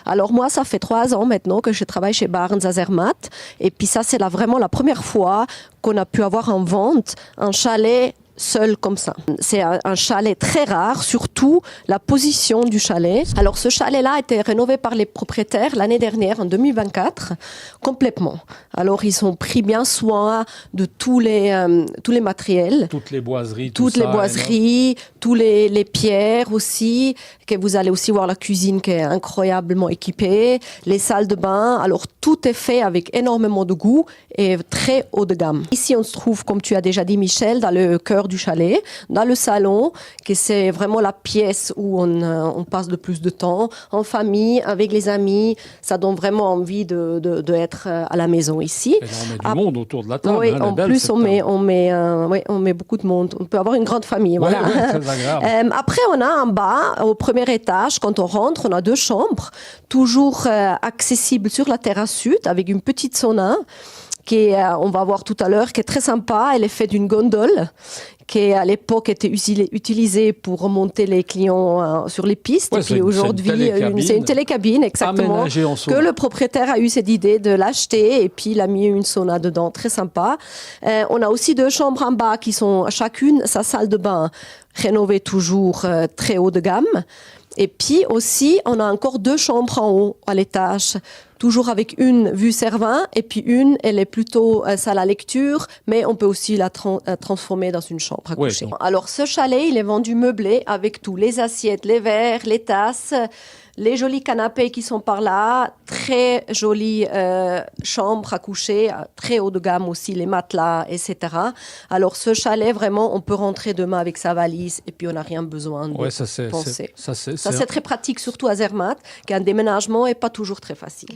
Alors moi, ça fait 3 ans maintenant que je travaille chez Barnes à Zermatt. Et puis ça, c'est vraiment la première fois qu'on a pu avoir en vente un chalet seul comme ça. C'est un chalet très rare, surtout la position du chalet. Alors ce chalet-là a été rénové par les propriétaires l'année dernière, en 2024, complètement. Alors ils ont pris bien soin de tous les matériels. Toutes les boiseries, Toutes les boiseries, tous les pierres aussi, que vous allez aussi voir la cuisine qui est incroyablement équipée, les salles de bain. Alors tout est fait avec énormément de goût et très haut de gamme. Ici on se trouve, comme tu as déjà dit Michel, dans le cœur du chalet, dans le salon, que c'est vraiment la pièce où on passe le plus de temps, en famille, avec les amis. Ça donne vraiment envie d'être à la maison ici. Et là, on met du monde autour de la table. Oui, en plus, on met beaucoup de monde. On peut avoir une grande famille. Ouais, voilà. ouais, très agréable. Après, on a en bas, au premier étage, quand on rentre, on a 2 chambres, toujours accessibles sur la terrasse sud, avec une petite sauna, on va voir tout à l'heure, qui est très sympa. Elle est faite d'une gondole, qui à l'époque était utilisée pour remonter les clients sur les pistes. Ouais, et puis aujourd'hui, c'est une télécabine, exactement, que le propriétaire a eu cette idée de l'acheter et puis il a mis une sauna dedans, très sympa. On a aussi 2 chambres en bas qui sont chacune sa salle de bain, rénovée toujours très haut de gamme. Et puis aussi, on a encore 2 chambres en haut, à l'étage, toujours avec une vue Cervin, et puis une, elle est plutôt salle à lecture, mais on peut aussi la transformer dans une chambre à coucher. Ouais. Alors ce chalet, il est vendu meublé avec tous les assiettes, les verres, les tasses, les jolis canapés qui sont par là, très jolie chambre à coucher, très haut de gamme aussi, les matelas, etc. Alors ce chalet, vraiment, on peut rentrer demain avec sa valise et puis on n'a rien besoin de penser. Ça, c'est très pratique, surtout à Zermatt, qu'un déménagement n'est pas toujours très facile.